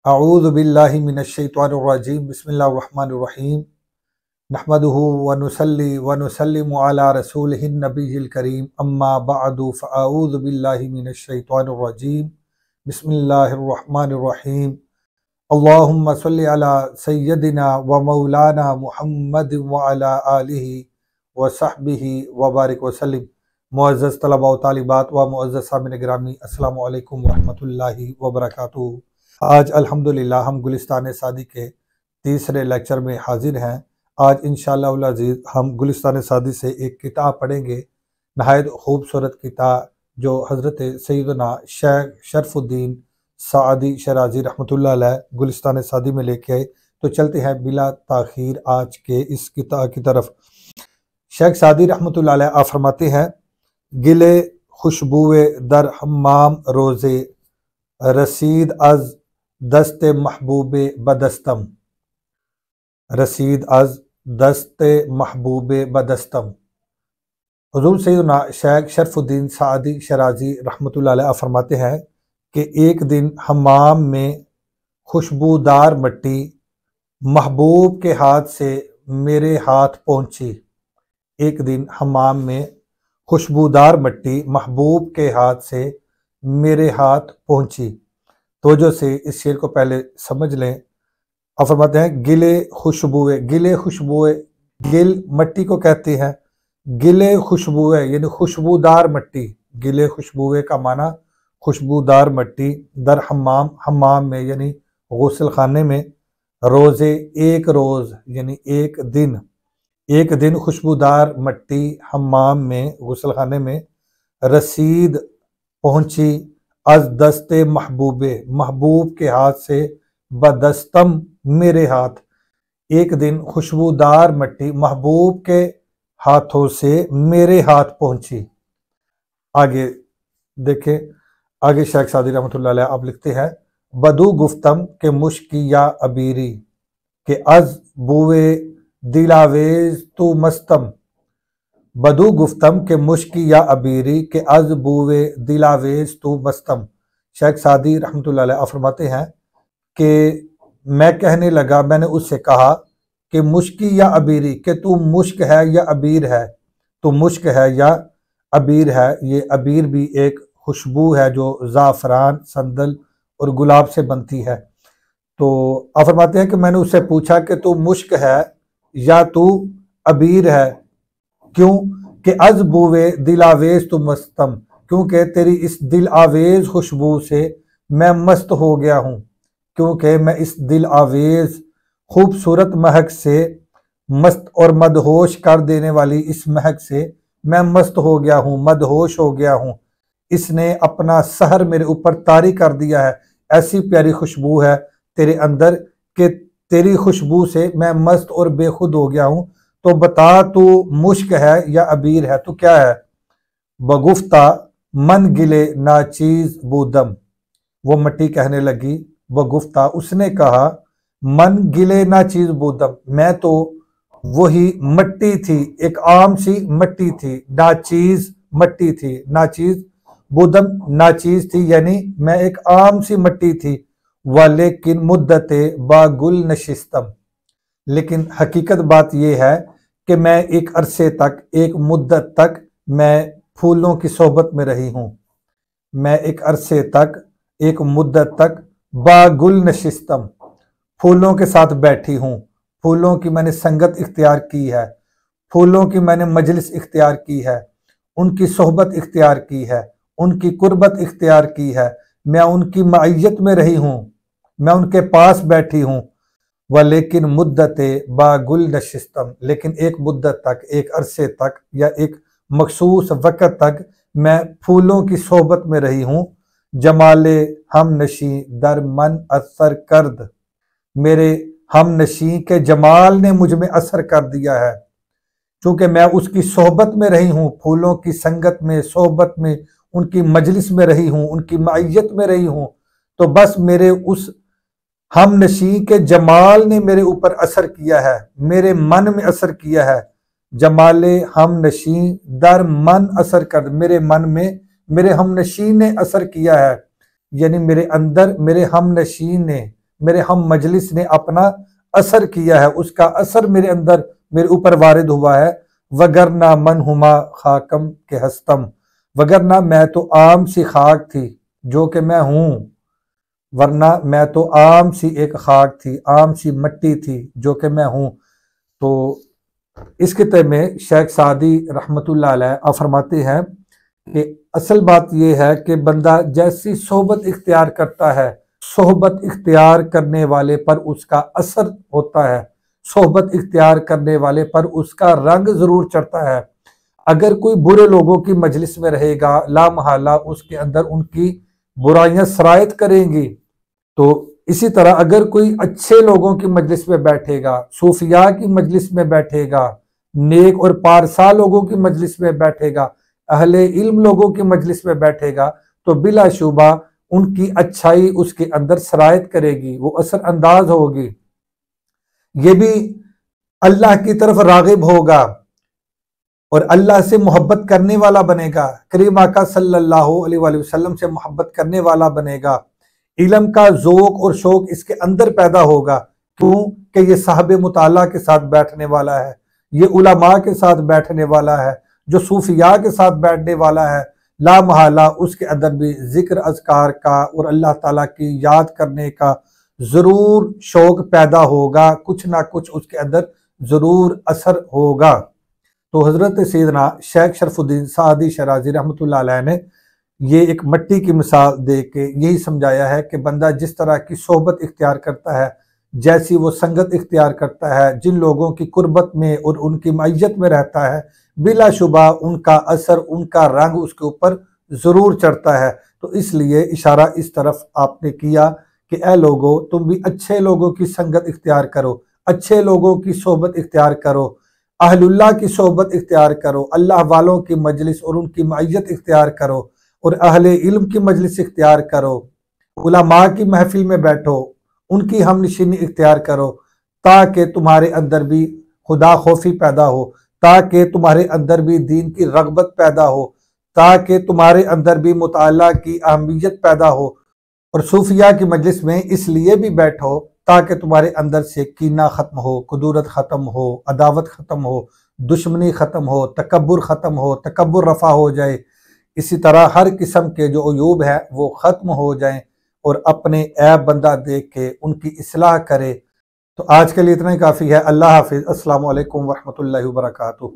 अऊज़ु बिल्लाहि मिनश्शैतानिर्रजीम बिस्मिल्लाहिर्रहमानिर्रहीम नहमदुहु व नुसल्ली व नुसल्लिमु अला रसूलिहिन नबिय्यिल करीम अम्मा बअदु फ़अऊज़ु बिल्लाहि मिनश्शैतानिर्रजीम बिस्मिल्लाहिर्रहमानिर्रहीम अल्लाहुम्मा सल्लि अला सय्यदिना व मौलाना मुहम्मद व अला आलिहि व सहबिहि व बारिक वसल्लिम। मुअज़्ज़ज़ तलबा व तालिबात व मुअज़्ज़ज़ सामिन गिरामी, अस्सलामु अलैकुम व रहमतुल्लाहि व बरकातुहू। आज अल्हम्दुलिल्लाह हम गुलिस्तान सादी के तीसरे लेक्चर में हाजिर हैं। आज इंशाअल्लाह उल अज़ीज़ हम गुलिस्तान सादी से एक किताब पढ़ेंगे, नहायत खूबसूरत किताब जो हज़रत सैयदना शेख शरफुद्दीन सादी शराजी रहमतुल्लाह अलैह गुलिस्तान सादी में लेके आए। तो चलते हैं बिला ताखीर आज के इस किताब की तरफ। शेख सादी रहमतुल्लाह अलैह आप फरमाते हैं, गिले खुशबुए दर हम्माम रोज़े रसीद अज दस्ते महबूबे बदस्तम, रसीद अज दस्ते महबूबे बदस्तम। हुज़ूर सैयदना शेख शरफुद्दीन सादी शराजी रहमतुल्लाह अलैह फरमाते हैं कि एक दिन हम्माम में खुशबूदार मट्टी महबूब के हाथ से मेरे हाथ पहुंची। एक दिन हम्माम में खुशबूदार मट्टी महबूब के हाथ से मेरे हाथ पहुंची। तो जो से इस शेर को पहले समझ लें। अब फरमाते हैं गिले खुशबुए, गिले खुशबुए, गिल मट्टी को कहते हैं। गिले खुशबुए यानी खुशबूदार मट्टी। गिले खुशबुए का माना खुशबूदार मट्टी। दर हम्माम, हम्माम में यानी गुस्ल खाने में। रोज़े एक रोज़ यानी एक दिन, एक दिन खुशबूदार मट्टी हम्माम में गुस्ल खाने में। रसीद पहुंची अज दस्ते महबूबे, महबूब के हाथ से। बदस्तम मेरे हाथ। एक दिन खुशबूदार मट्टी महबूब के हाथों से मेरे हाथ पहुंची। आगे देखें, आगे शेख सादी रहमतुल्लाह अलैह आप लिखते हैं, बदू गुफ्तम के मुश्की या अबीरी के अज बुए दिलावेज तू मस्तम। बदू गुफ्तम के मुश्की या अबीरी के अज बुए दिलावेज तू मस्तम। शेख सादी रहमतुल्लाह अलैह फरमाते हैं कि मैं कहने लगा, मैंने उससे कहा कि मुश्की या अबीरी, कि तू मुश्क है या अबीर है। तू मुश्क है या अबीर है। ये अबीर भी एक खुशबू है जो ज़ाफ़रान, संदल और गुलाब से बनती है। तो आप फरमाते हैं कि मैंने उससे पूछा कि तू मुश्क है या तू अबीर है। क्यों? कि अज़बुवे दिल आवेज़ तू मस्तम, क्योंकि तेरी इस दिल आवेज़ खुशबू से मैं मस्त हो गया हूँ। क्योंकि मैं इस दिल आवेज़ खूबसूरत महक से, मस्त और मदहोश कर देने वाली इस महक से मैं मस्त हो गया हूँ, मदहोश हो गया हूँ। इसने अपना सहर मेरे ऊपर तारी कर दिया है। ऐसी प्यारी खुशबू है तेरे अंदर कि तेरी खुशबू से मैं मस्त और बेखुद हो गया हूँ। तो बता, तू मुश्क है या अबीर है, तो क्या है? बगुफ्ता मन गिले नाचीज बूदम। वो मट्टी कहने लगी, बगुफ्ता उसने कहा, मन गिले नाचीज बूदम, मैं तो वही मट्टी थी, एक आम सी मट्टी थी। नाचीज मट्टी थी, नाचीज बूदम नाचीज थी यानी मैं एक आम सी मट्टी थी। व लेकिन मुद्दते बागुल नशिस्तम, लेकिन हकीकत बात यह है कि मैं एक अरसे तक, एक मुद्दत तक मैं फूलों की सोहबत में रही हूँ। मैं एक अरसे तक, एक मुद्दत तक बागुल नशिस्तम, फूलों के साथ बैठी हूँ। फूलों की मैंने संगत इख्तियार की है, फूलों की मैंने मजलिस इख्तियार की है, उनकी सोहबत इख्तियार की है, उनकी कुर्बत इख्तियार की है। मैं उनकी मईयत में रही हूँ, मैं उनके पास बैठी हूँ। व लेकिन मुद्दते बागुल नशिस्तम, लेकिन एक मुद्दत तक, एक अरसे तक या एक मखसूस वक़्त तक मैं फूलों की सोहबत में रही हूँ। जमाले हम नशी दर मन असर करद, मेरे हम नशी के जमाल ने मुझ में असर कर दिया है। चूँकि मैं उसकी सोहबत में रही हूँ, फूलों की संगत में, सोहबत में, उनकी मजलिस में रही हूँ, उनकी मईयत में रही हूँ, तो बस मेरे उस हम नशी के जमाल ने मेरे ऊपर असर किया है, मेरे मन में असर किया है। जमाले हम नशी दर मन असर कर, मेरे मन में मेरे हम नशी ने असर किया है। यानी मेरे अंदर मेरे हम नशीन ने, मेरे हम मजलिस ने अपना असर किया है, उसका असर मेरे अंदर मेरे ऊपर वारिद हुआ है। वगरना मन हुमा खाकम के हस्तम, वगरना मैं तो आम सी खाक थी जो कि मैं हूं, वरना मैं तो आम सी एक खाक थी, आम सी मट्टी थी जो कि मैं हूं। तो इस किताब में शेख सादी रहमतुल्लाह अलैह फरमाते हैं कि असल बात यह है कि बंदा जैसी सोहबत इख्तियार करता है, सोहबत इख्तियार करने वाले पर उसका असर होता है, सोहबत इख्तियार करने वाले पर उसका रंग जरूर चढ़ता है। अगर कोई बुरे लोगों की मजलिस में रहेगा, ला महला उसके अंदर उनकी बुराइयां सरायत करेंगी। तो इसी तरह अगर कोई अच्छे लोगों की मजलिस में बैठेगा, सूफिया की मजलिस में बैठेगा, नेक और पारसा लोगों की मजलिस में बैठेगा, अहले इल्म लोगों की मजलिस में बैठेगा, तो बिलाशुबा उनकी अच्छाई उसके अंदर सरायत करेगी, वो असर अंदाज होगी। ये भी अल्लाह की तरफ रागिब होगा और अल्लाह से मोहब्बत करने वाला बनेगा, करीम आका सल्लल्लाहु अलैहि वसल्लम से मोहब्बत करने वाला बनेगा। इल्म का ज़ौक़ और शौक इसके अंदर पैदा होगा। क्यों कि ये साहब मुताला के साथ बैठने वाला है, ये उलमा के साथ बैठने वाला है, जो सूफिया के साथ बैठने वाला है, ला महला उसके अंदर भी जिक्र अज़कार का और अल्लाह ताला की याद करने का ज़रूर शौक पैदा होगा, कुछ ना कुछ उसके अंदर ज़रूर असर होगा। तो हज़रत सैयदना शेख शरफुद्दीन सादी शराजी रहमतुल्लाह अलैह ने ये एक मट्टी की मिसाल दे के यही समझाया है कि बंदा जिस तरह की सोहबत इख्तियार करता है, जैसी वो संगत इख्तियार करता है, जिन लोगों की कुर्बत में और उनकी मैयत में रहता है, बिलाशुबा उनका असर, उनका रंग उसके ऊपर ज़रूर चढ़ता है। तो इसलिए इशारा इस तरफ आपने किया कि ए लोगो, तुम भी अच्छे लोगों की संगत इख्तियार करो, अच्छे लोगों की सोहबत इख्तियार करो, अहलुल्लाह की सोहबत इख्तियार करो, अल्लाह वालों की मजलिस और उनकी मैयत इख्तियार करो, और अहले इल्म की मजलिस इख्तियार करो, उलमा की महफिल में बैठो, उनकी हमनशिनी इख्तियार करो, ताकि तुम्हारे अंदर भी खुदा खौफी पैदा हो, ताकि तुम्हारे अंदर भी दीन की रगबत पैदा हो, ताकि तुम्हारे अंदर भी मुताला की अहमियत पैदा हो। और सूफिया की मजलिस में इसलिए भी बैठो ताकि तुम्हारे अंदर से कीना ख़त्म हो, कुदूरत ख़त्म हो, अदावत ख़त्म हो, दुश्मनी ख़त्म हो, तकब्बुर ख़त्म हो, तकब्बुर रफ़ा हो जाए। इसी तरह हर किस्म के जो अयूब है वो ख़त्म हो जाएं और अपने ऐब बंदा देख के उनकी इस्लाह करे। तो आज के लिए इतना ही काफ़ी है। अल्लाह हाफिज़। अस्सलामु अलैकुम वरहमतुल्लाहि वबरकातुहू।